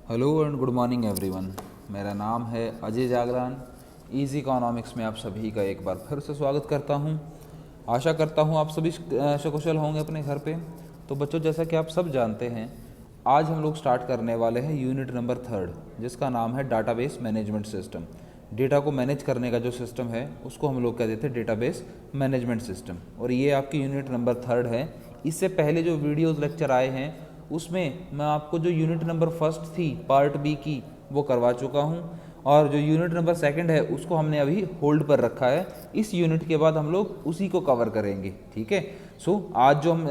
Hello and good morning everyone. मेरा नाम है अजय जागरान। इजी इकोनॉमिक्स में आप सभी का एक बार फिर से स्वागत करता हूं। आशा करता हूं आप सभी सकुशल होंगे अपने घर पे। तो बच्चों, जैसा कि आप सब जानते हैं, आज हम लोग स्टार्ट करने वाले हैं यूनिट नंबर 3 जिसका नाम है डाटाबेस मैनेजमेंट सिस्टम। डेटा को मैनेज करने का जो सिस्टम है उसको हम लोग कह देते हैं डेटाबेस मैनेजमेंट सिस्टम, और ये आपकी यूनिट नंबर 3 है। इससे पहले जो वीडियोज़ लेक्चर आए हैं उसमें मैं आपको जो यूनिट नंबर 1 थी पार्ट बी की वो करवा चुका हूँ, और जो यूनिट नंबर 2 है उसको हमने अभी होल्ड पर रखा है। इस यूनिट के बाद हम लोग उसी को कवर करेंगे, ठीक है। आज जो हम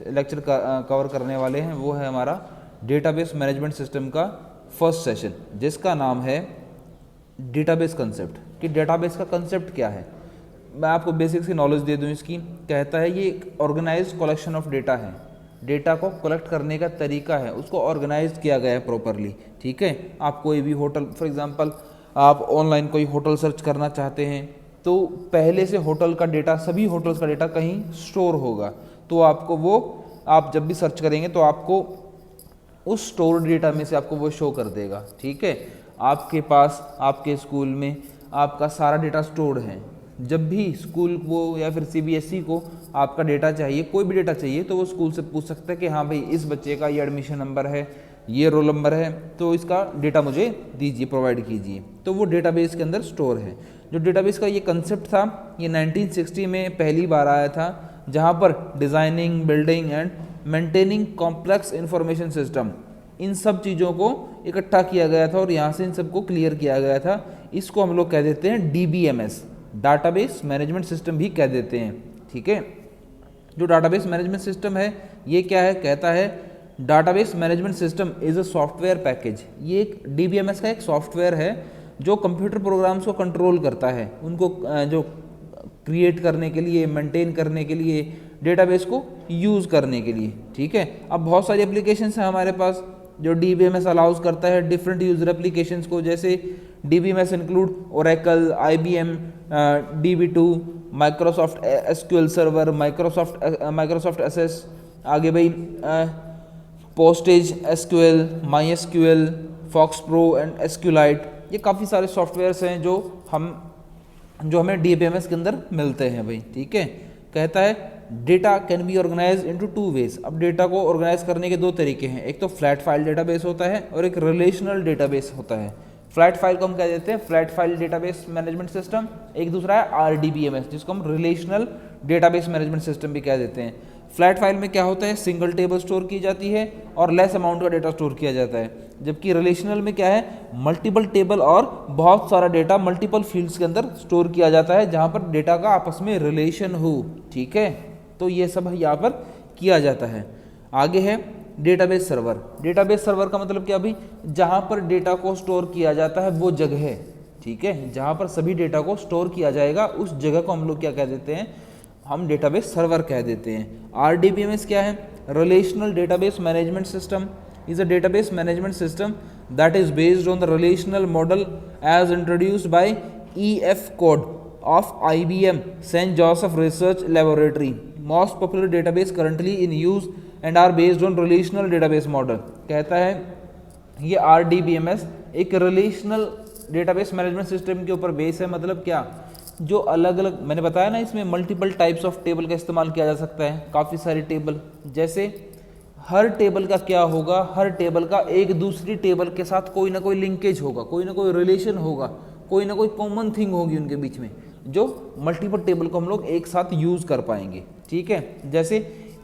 लेक्चर कवर करने वाले हैं वो है हमारा डेटाबेस मैनेजमेंट सिस्टम का फर्स्ट सेशन, जिसका नाम है डेटाबेस कंसेप्ट। कि डेटाबेस का कंसेप्ट क्या है, मैं आपको बेसिक सी नॉलेज दे दूं इसकी। कहता है ये एक ऑर्गेनाइज्ड कलेक्शन ऑफ डेटा है। डेटा को कलेक्ट करने का तरीका है, उसको ऑर्गेनाइज किया गया है प्रॉपरली, ठीक है। आप कोई भी होटल, फॉर एग्जांपल आप ऑनलाइन कोई होटल सर्च करना चाहते हैं तो पहले से होटल का डेटा, सभी होटल्स का डेटा कहीं स्टोर होगा, तो आपको वो, आप जब भी सर्च करेंगे तो आपको उस स्टोर डेटा में से आपको वो शो कर देगा, ठीक है। आपके पास आपके स्कूल में आपका सारा डेटा स्टोर्ड है। जब भी स्कूल को या फिर सीबीएसई को आपका डेटा चाहिए, कोई भी डेटा चाहिए, तो वो स्कूल से पूछ सकता है कि हाँ भाई इस बच्चे का ये एडमिशन नंबर है, ये रोल नंबर है, तो इसका डेटा मुझे दीजिए, प्रोवाइड कीजिए। तो वो डेटाबेस के अंदर स्टोर है। जो डेटाबेस का ये कंसेप्ट था ये 1960 में पहली बार आया था, जहाँ पर designing, building and maintaining complex information system, इन सब चीज़ों को इकट्ठा किया गया था और यहाँ से इन सबको क्लियर किया गया था। इसको हम लोग कह देते हैं डीबीएमएस, डाटाबेस मैनेजमेंट सिस्टम भी कह देते हैं, ठीक है। जो डाटाबेस मैनेजमेंट सिस्टम है ये क्या है, कहता है database management system is a software package. ये एक डीबीएमएस का एक सॉफ्टवेयर है जो कंप्यूटर प्रोग्राम्स को कंट्रोल करता है, उनको जो क्रिएट करने के लिए, मेंटेन करने के लिए, डेटाबेस को यूज़ करने के लिए, ठीक है। अब बहुत सारी एप्लीकेशंस हैं हमारे पास जो डीबीएमएस अलाउज करता है डिफरेंट यूजर एप्लीकेशंस को, जैसे DBMS include Oracle, IBM DB2, Microsoft SQL server, Microsoft SS, आगे भाई PostgreSQL, MySQL, FoxPro and SQLite. ये काफ़ी सारे सॉफ्टवेयर्स हैं जो हमें डीबीएमएस के अंदर मिलते हैं भाई, ठीक है। कहता है data can be organise into 2 ways. अब डेटा को ऑर्गेनाइज करने के 2 तरीके हैं, एक तो फ्लैट फाइल डेटाबेस होता है और एक रिलेशनल डेटाबेस होता है। फ्लैट फाइल को हम कह देते हैं flat file database management system, एक दूसरा है आरडीबीएमएस जिसको हम रिलेशनल डेटाबेस मैनेजमेंट सिस्टम भी कह देते हैं। फ्लैट फाइल में क्या होता है, सिंगल टेबल स्टोर की जाती है और लेस अमाउंट का डेटा स्टोर किया जाता है, जबकि रिलेशनल में क्या है, मल्टीपल टेबल और बहुत सारा डेटा मल्टीपल फील्ड्स के अंदर स्टोर किया जाता है जहाँ पर डेटा का आपस में रिलेशन हो, ठीक है। तो ये सब यहाँ पर किया जाता है। आगे है डेटाबेस सर्वर। डेटाबेस सर्वर का मतलब क्या भाई, जहाँ पर डेटा को स्टोर किया जाता है वो जगह है, ठीक है। जहाँ पर सभी डेटा को स्टोर किया जाएगा उस जगह को हम लोग क्या कह देते हैं, हम डेटाबेस सर्वर कह देते हैं। आरडीबीएमएस क्या है, relational database management system is a database management system that is based on the relational model as introduced by EF Codd of IBM Saint Joseph research laboratory, most popular database currently in use and are based on relational database model. कहता है ये RDBMS एक relational database management system के ऊपर base है। मतलब क्या, जो अलग अलग, मैंने बताया ना इसमें मल्टीपल टाइप्स ऑफ टेबल का इस्तेमाल किया जा सकता है, काफ़ी सारे टेबल। जैसे हर टेबल का क्या होगा, हर टेबल का एक दूसरी टेबल के साथ कोई ना कोई लिंकेज होगा, कोई ना कोई रिलेशन होगा, कोई ना कोई कॉमन थिंग होगी उनके बीच में, जो मल्टीपल टेबल को हम लोग एक साथ यूज़ कर पाएंगे, ठीक है। जैसे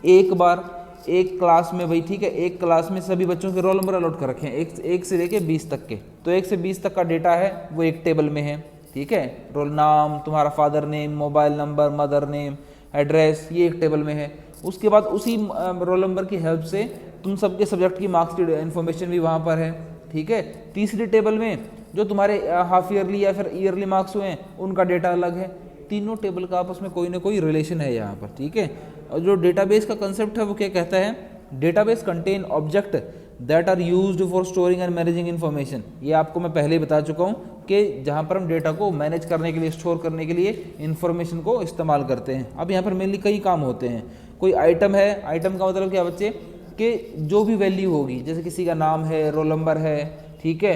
एक बार एक क्लास में भाई, ठीक है, एक क्लास में सभी बच्चों के रोल नंबर अलॉट कर रखे हैं, एक से लेके 20 तक के, तो 1 से 20 तक का डेटा है वो एक टेबल में है, ठीक है। रोल नाम, तुम्हारा father name, mobile number, mother name, address, ये एक टेबल में है। उसके बाद उसी रोल नंबर की हेल्प से तुम सबके सब्जेक्ट की मार्क्स की इन्फॉर्मेशन भी वहाँ पर है, ठीक है। तीसरी टेबल में जो तुम्हारे हाफ ईयरली या फिर ईयरली मार्क्स हुए हैं उनका डेटा अलग है। तीनों टेबल का आपस में कोई ना कोई रिलेशन है यहाँ पर, ठीक है। और जो डेटाबेस का कंसेप्ट है वो क्या कहता है, database contain object that are used for storing and managing information. ये आपको मैं पहले ही बता चुका हूँ कि जहाँ पर हम डेटा को मैनेज करने के लिए, स्टोर करने के लिए इन्फॉर्मेशन को इस्तेमाल करते हैं। अब यहाँ पर मेनली कई काम होते हैं। कोई आइटम है, आइटम का मतलब क्या बच्चे, कि जो भी वैल्यू होगी, जैसे किसी का नाम है, रोल नंबर है, ठीक है,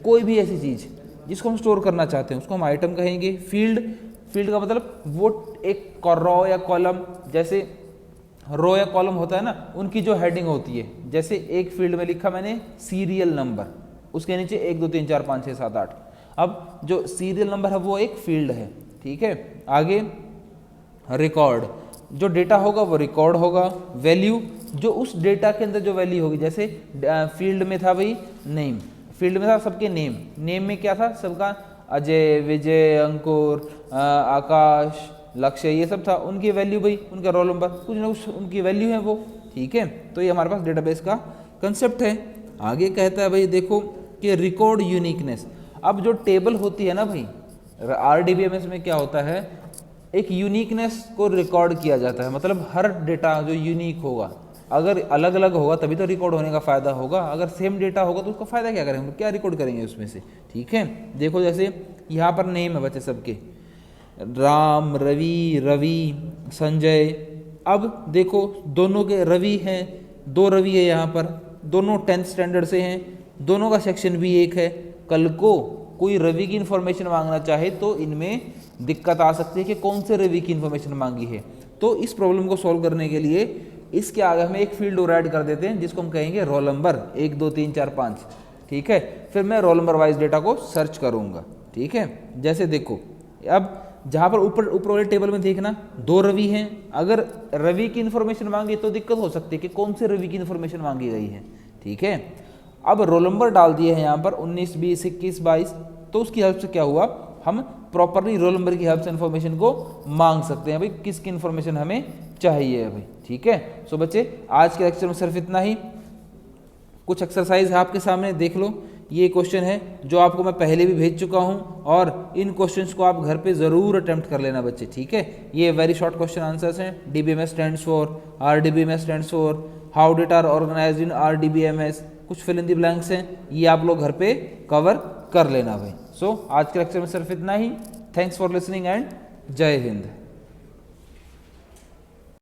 कोई भी ऐसी चीज़ जिसको हम स्टोर करना चाहते हैं उसको हम आइटम कहेंगे। फील्ड का मतलब वो एक रो या कॉलम, जैसे रो या कॉलम होता है ना, उनकी जो हेडिंग होती है, जैसे एक फील्ड में लिखा मैंने सीरियल नंबर, उसके नीचे 1 2 3 4 5 6 7 8, अब जो सीरियल नंबर है वो एक फील्ड है, ठीक है। आगे रिकॉर्ड, जो डेटा होगा वो रिकॉर्ड होगा। वैल्यू, जो उस डेटा के अंदर जो वैल्यू होगी, जैसे फील्ड में था भाई नेम, फील्ड में था सबके नेम में क्या था सबका, अजय, विजय, अंकुर, आकाश, लक्ष्य, ये सब था, उनकी वैल्यू भाई, उनका रोल नंबर, कुछ ना कुछ उनकी वैल्यू है वो, ठीक है। तो ये हमारे पास डेटाबेस का कंसेप्ट है। आगे कहता है भाई देखो कि रिकॉर्ड यूनिकनेस। अब जो टेबल होती है ना भाई, RDBMS में क्या होता है, एक यूनिकनेस को रिकॉर्ड किया जाता है, मतलब हर डेटा जो यूनिक होगा, अगर अलग अलग होगा तभी तो रिकॉर्ड होने का फ़ायदा होगा, अगर सेम डेटा होगा तो उसका फ़ायदा क्या करेंगे, क्या रिकॉर्ड करेंगे उसमें से, ठीक है। देखो जैसे यहाँ पर नेम है बच्चे सबके, राम, रवि, संजय। अब देखो दोनों के रवि हैं, 2 रवि है यहाँ पर, दोनों 10th स्टैंडर्ड से हैं, दोनों का सेक्शन भी एक है। कल को कोई रवि की इन्फॉर्मेशन मांगना चाहे तो इनमें दिक्कत आ सकती है कि कौन से रवि की इन्फॉर्मेशन मांगी है। तो इस प्रॉब्लम को सॉल्व करने के लिए इसके आगे हम एक फील्ड और ऐड कर देते हैं जिसको हम कहेंगे रोल नंबर 1 2 3 4 5, ठीक है। फिर मैं रोल नंबर वाइज डेटा को सर्च करूँगा, ठीक है। जैसे देखो अब जहाँ पर ऊपर वाले टेबल में देखना 2 रवि हैं, अगर रवि की इन्फॉर्मेशन मांगी तो दिक्कत हो सकती है कि कौन से रवि की इन्फॉर्मेशन मांगी गई है, ठीक है। अब रोल नंबर डाल दिए हैं यहाँ पर 19 20 21 22, तो उसकी हेल्प से क्या हुआ, हम प्रॉपरली रोल नंबर की हेल्प से इन्फॉर्मेशन को मांग सकते हैं भाई, किसकी इन्फॉर्मेशन हमें चाहिए भाई, ठीक है। सो बच्चे आज के लेक्चर में सिर्फ इतना ही। कुछ एक्सरसाइज है आपके सामने, देख लो। ये क्वेश्चन है जो आपको मैं पहले भी भेज चुका हूं, और इन क्वेश्चंस को आप घर पे ज़रूर अटेम्प्ट कर लेना बच्चे, ठीक है। ये वेरी शॉर्ट क्वेश्चन आंसर्स हैं। DBMS stands for, RDBMS stands for, how data are organised in RDBMS, कुछ फिल इन द ब्लैंक्स हैं, ये आप लोग घर पे कवर कर लेना भाई। सो आज के लेक्चर में सिर्फ इतना ही। थैंक्स फॉर लिसनिंग एंड जय हिंद।